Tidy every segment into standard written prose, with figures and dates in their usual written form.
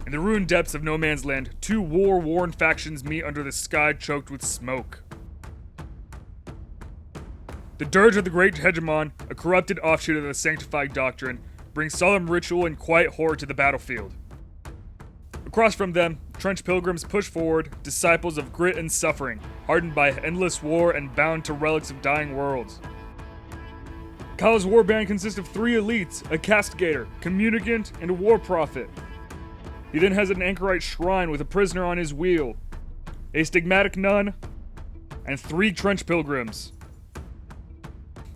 In the ruined depths of no man's land, two war-worn factions meet under the sky choked with smoke. The Dirge of the Great Hegemon, a corrupted offshoot of the sanctified doctrine, brings solemn ritual and quiet horror to the battlefield. Across from them, Trench Pilgrims push forward, disciples of grit and suffering, hardened by endless war and bound to relics of dying worlds. Kyle's warband consists of 3 elites, a castigator, communicant, and a war prophet. He then has an anchorite shrine with a prisoner on his wheel, a stigmatic nun, and 3 Trench Pilgrims.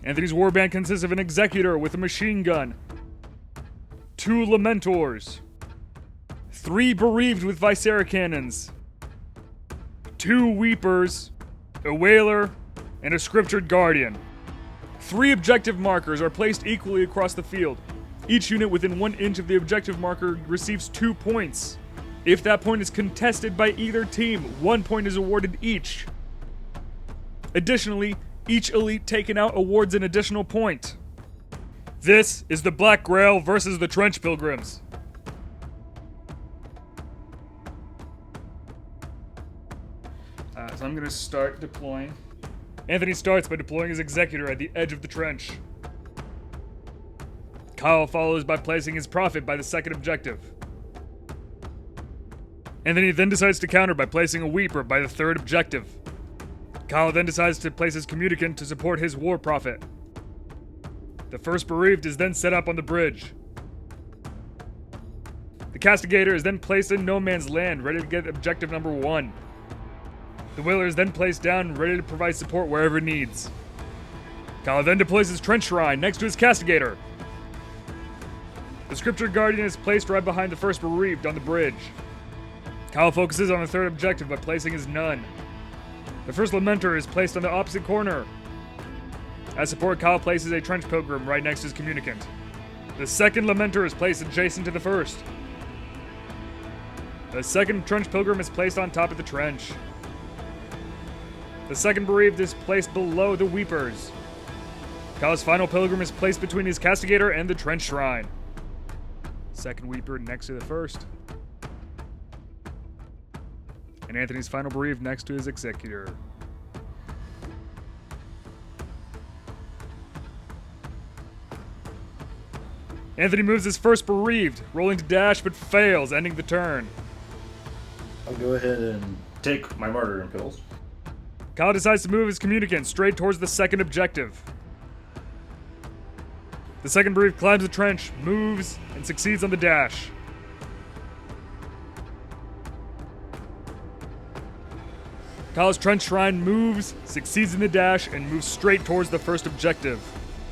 Anthony's warband consists of an executor with a machine gun, 2 lamentors, 3 bereaved with Viscera cannons, 2 weepers, a wailer, and a scriptured guardian. 3 objective markers are placed equally across the field. Each unit within 1 inch of the objective marker receives 2 points. If that point is contested by either team, 1 point is awarded each. Additionally, each elite taken out awards an additional point. This is the Black Grail versus the Trench Pilgrims. So I'm going to start deploying. Anthony starts by deploying his executor at the edge of the trench. Kyle follows by placing his prophet by the second objective. Anthony then decides to counter by placing a weeper by the third objective. Kyle then decides to place his communicant to support his war prophet. The first bereaved is then set up on the bridge. The castigator is then placed in no man's land, ready to get objective number 1. The whaler is then placed down, ready to provide support wherever it needs. Kyle then deploys his trench shrine next to his castigator. The scripture guardian is placed right behind the first bereaved on the bridge. Kyle focuses on the third objective by placing his nun. The first lamenter is placed on the opposite corner. As support, Kyle places a trench pilgrim right next to his communicant. The second lamenter is placed adjacent to the first. The second trench pilgrim is placed on top of the trench. The second bereaved is placed below the weepers. Kyle's final pilgrim is placed between his castigator and the trench shrine. Second weeper next to the first. And Anthony's final bereaved next to his executor. Anthony moves his first bereaved, rolling to dash but fails, ending the turn. I'll go ahead and take my martyrdom pills. Kyle decides to move his communicant straight towards the second objective. The second bereaved climbs the trench, moves, and succeeds on the dash. Kyle's trench shrine moves, succeeds in the dash, and moves straight towards the first objective.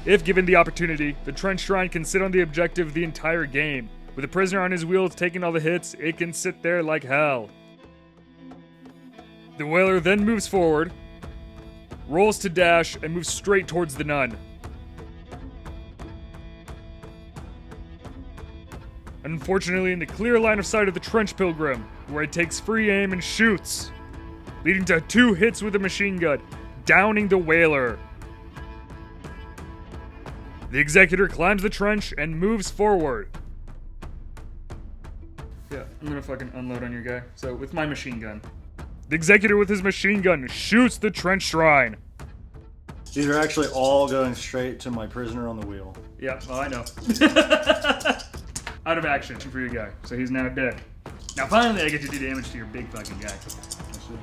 If given the opportunity, the trench shrine can sit on the objective the entire game. With the prisoner on his wheels taking all the hits, it can sit there like hell. The whaler then moves forward, rolls to dash, and moves straight towards the nun. Unfortunately, in the clear line of sight of the trench pilgrim, where it takes free aim and shoots, leading to 2 hits with a machine gun, downing the whaler. The executor climbs the trench and moves forward. Yeah, I'm gonna fucking unload on your guy. So, with my machine gun. The executor with his machine gun shoots the trench shrine. These are actually all going straight to my prisoner on the wheel. Yeah, well, I know. Out of action for your guy, so he's now dead. Now finally I get to do damage to your big fucking guy.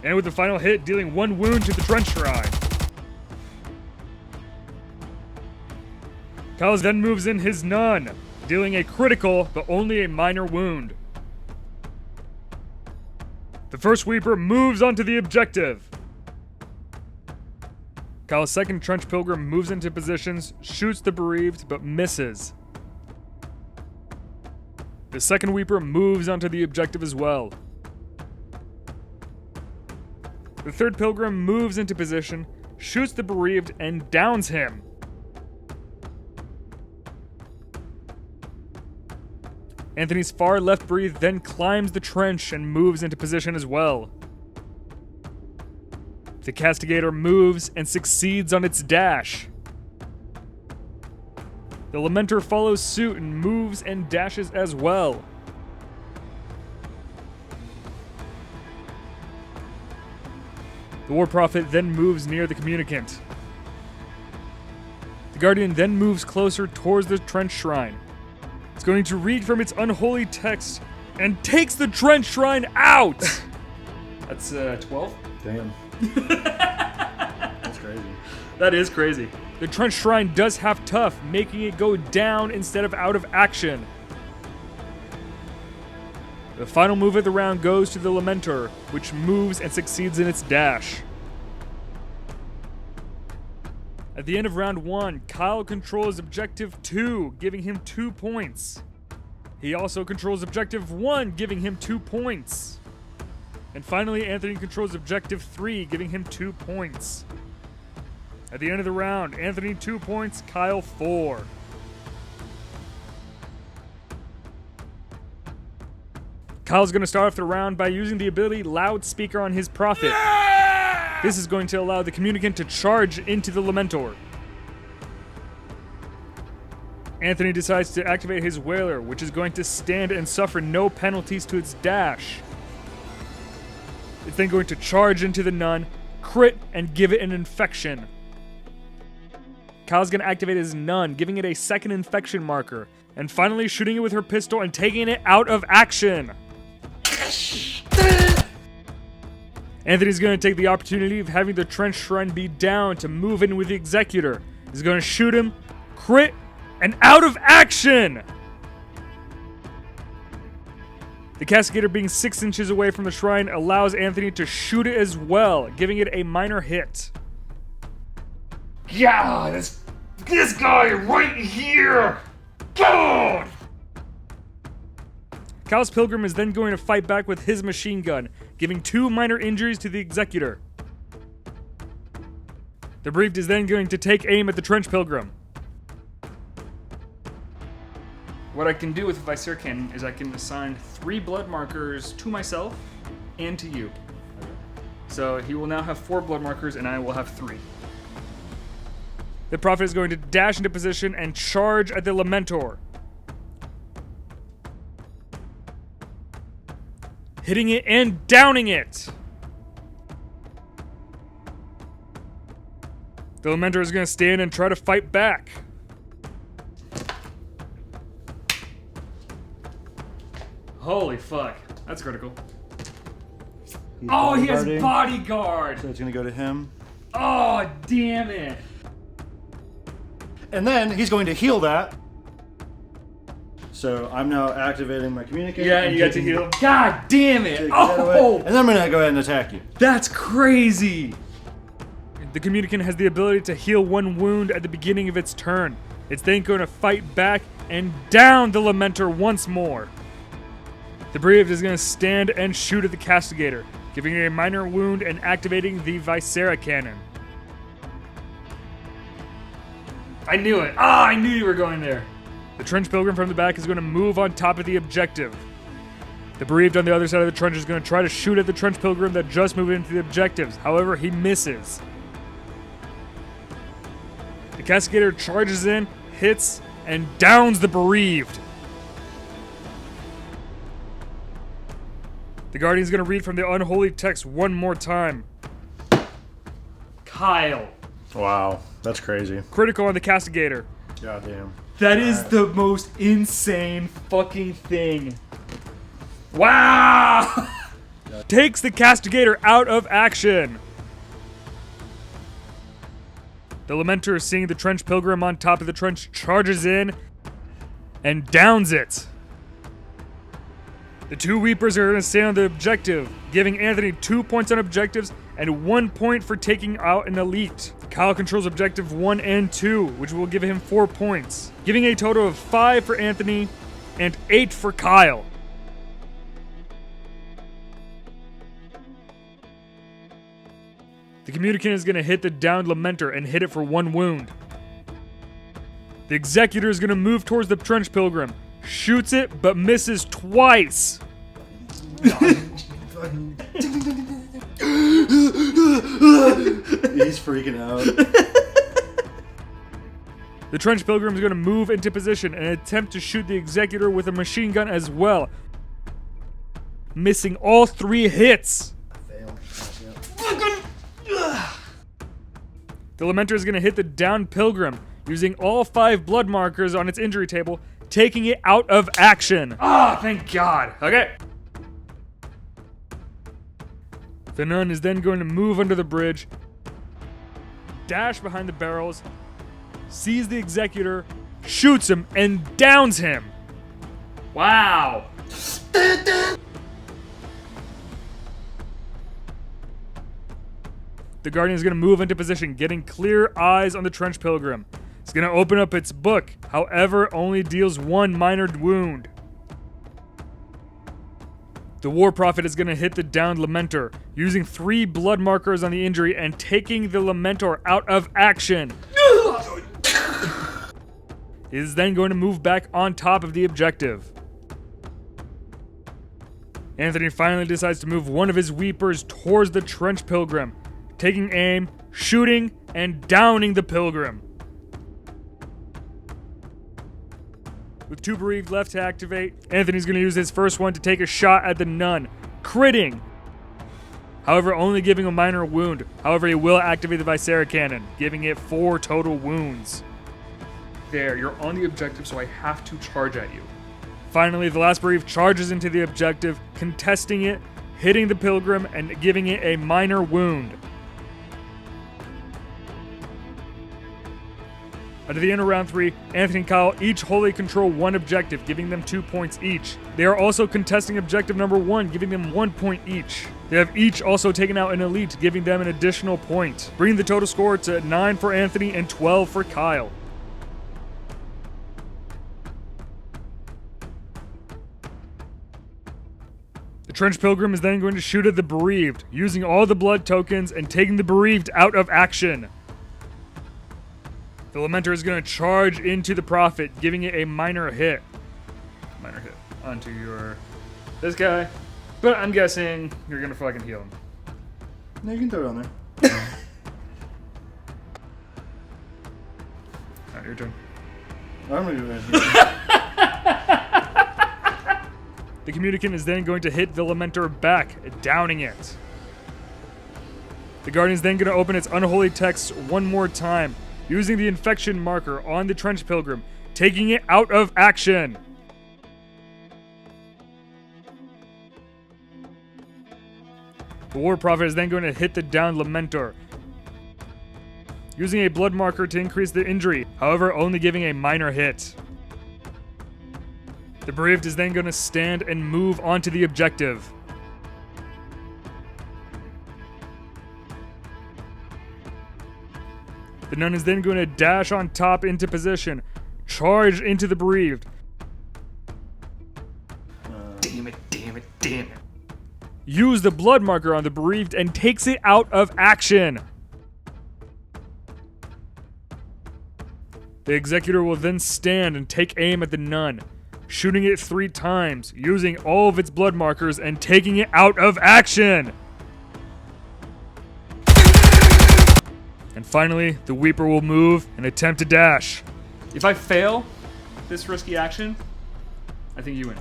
And with the final hit, dealing 1 wound to the trench shrine. Kyle then moves in his nun, dealing a critical, but only a minor wound. The first weeper moves onto the objective. Kyle's second trench pilgrim moves into positions, shoots the bereaved, but misses. The second weeper moves onto the objective as well. The third pilgrim moves into position, shoots the bereaved, and downs him. Anthony's far left bereaved then climbs the trench and moves into position as well. The castigator moves and succeeds on its dash. The lamenter follows suit and moves and dashes as well. The War Prophet then moves near the communicant. The Guardian then moves closer towards the Trench Shrine. It's going to read from its unholy text and takes the Trench Shrine out! That's 12? Damn. That's crazy. That is crazy. The Trench Shrine does have tough, making it go down instead of out of action. The final move of the round goes to the Lamentor, which moves and succeeds in its dash. At the end of round 1, Kyle controls Objective 2, giving him 2 points. He also controls Objective 1, giving him 2 points. And finally, Anthony controls Objective 3, giving him 2 points. At the end of the round, Anthony 2 points, Kyle 4. Kyle's going to start off the round by using the ability Loudspeaker on his Prophet. This is going to allow the communicant to charge into the Lamentor. Anthony decides to activate his Wailer, which is going to stand and suffer no penalties to its dash. It's then going to charge into the Nun, crit, and give it an infection. Kyle's going to activate his Nun, giving it a second infection marker, and finally shooting it with her pistol and taking it out of action. Anthony's going to take the opportunity of having the Trench Shrine be down to move in with the Executor. He's going to shoot him, crit, and out of action! The Castigator being 6 inches away from the shrine allows Anthony to shoot it as well, giving it a minor hit. Yeah, this guy right here! God! Kyle's Pilgrim is then going to fight back with his machine gun, giving 2 minor injuries to the Executor. The Bereaved is then going to take aim at the Trench Pilgrim. What I can do with the Viscera Cannon is I can assign 3 blood markers to myself and to you. So he will now have 4 blood markers and I will have 3. The Prophet is going to dash into position and charge at the Lamentor. Hitting it and downing it! The Lamentor is going to stand and try to fight back. Holy fuck. That's critical. Oh, he has bodyguard! So it's gonna go to him. Oh, damn it! And then he's going to heal that. So I'm now activating my communicator. Yeah, you got to heal. God damn it! Oh! And then I'm gonna go ahead and attack you. That's crazy! The communicant has the ability to heal 1 wound at the beginning of its turn. It's then going to fight back and down the Lamentor once more. The Bereaved is going to stand and shoot at the Castigator, giving it a minor wound and activating the Viscera Cannon. I knew it! Ah, I knew you were going there! The Trench Pilgrim from the back is going to move on top of the objective. The Bereaved on the other side of the trench is going to try to shoot at the Trench Pilgrim that just moved into the objectives. However, he misses. The Castigator charges in, hits, and downs the Bereaved. The Guardian's gonna read from the unholy text one more time. Kyle. Wow, that's crazy. Critical on the Castigator. God damn. That is the most insane fucking thing. Wow! Takes the Castigator out of action. The Lamentor, seeing the Trench Pilgrim on top of the trench, charges in and downs it. The 2 Weepers are going to stay on the objective, giving Anthony 2 points on objectives and 1 point for taking out an elite. Kyle controls objective 1 and 2, which will give him 4 points, giving a total of 5 for Anthony and 8 for Kyle. The communicant is going to hit the downed Lamentor and hit it for 1 wound. The Executor is going to move towards the Trench Pilgrim, shoots it, but misses twice. He's freaking out. The Trench Pilgrim is going to move into position and attempt to shoot the Executor with a machine gun as well, missing all 3 hits. Fail. The Lamenter is going to hit the downed Pilgrim, using all 5 blood markers on its injury table, taking it out of action. Ah, thank God. Okay. The nun is then going to move under the bridge, dash behind the barrels, sees the Executor, shoots him, and downs him. Wow. The Guardian is going to move into position, getting clear eyes on the Trench Pilgrim. It's going to open up its book, however, only deals 1 minor wound. The War Prophet is going to hit the downed Lamenter, using 3 blood markers on the injury and taking the Lamentor out of action. It is then going to move back on top of the objective. Anthony finally decides to move one of his Weepers towards the Trench Pilgrim, taking aim, shooting, and downing the Pilgrim. With 2 bereaved left to activate, Anthony's going to use his first one to take a shot at the nun, critting. However, only giving a minor wound. However, he will activate the Viscera Cannon, giving it 4 total wounds. There, you're on the objective, so I have to charge at you. Finally, the last bereaved charges into the objective, contesting it, hitting the Pilgrim, and giving it a minor wound. Out of the end of round 3, Anthony and Kyle each wholly control 1 objective, giving them 2 points each. They are also contesting objective number 1, giving them 1 point each. They have each also taken out an elite, giving them an additional point, bringing the total score to 9 for Anthony and 12 for Kyle. The Trench Pilgrim is then going to shoot at the bereaved, using all the blood tokens and taking the bereaved out of action. The Lamenter is going to charge into the Prophet, giving it a minor hit. Minor hit onto this guy. But I'm guessing you're gonna fucking heal him. No, you can throw it on there. Alright, your turn. I'm gonna do that. The Communicant is then going to hit the Lamenter back, downing it. The Guardian is then going to open its unholy text one more time, using the infection marker on the Trench Pilgrim, taking it out of action. The War Prophet is then going to hit the downed Lamentor, using a blood marker to increase the injury, however only giving a minor hit. The Bereaved is then going to stand and move onto the objective. The Nun is then going to dash on top into position, charge into the Bereaved. Damn it, damn it, damn it. Use the blood marker on the Bereaved and takes it out of action. The Executor will then stand and take aim at the Nun, shooting it 3 times, using all of its blood markers and taking it out of action. And finally, the Weeper will move and attempt to dash. If I fail this risky action, I think you win.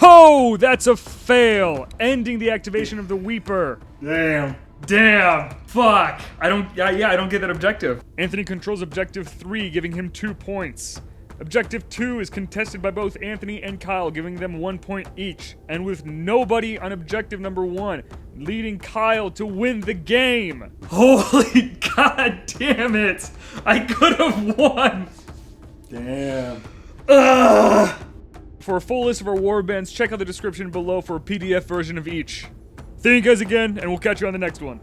Oh, that's a fail, ending the activation of the Weeper. Damn. Damn! Fuck! I don't get that objective. Anthony controls Objective 3, giving him 2 points. Objective 2 is contested by both Anthony and Kyle, giving them 1 point each. And with nobody on Objective number 1, leading Kyle to win the game. Holy god damn it! I could have won! Damn. Ugh! For a full list of our warbands, check out the description below for a PDF version of each. Thank you guys again, and we'll catch you on the next one.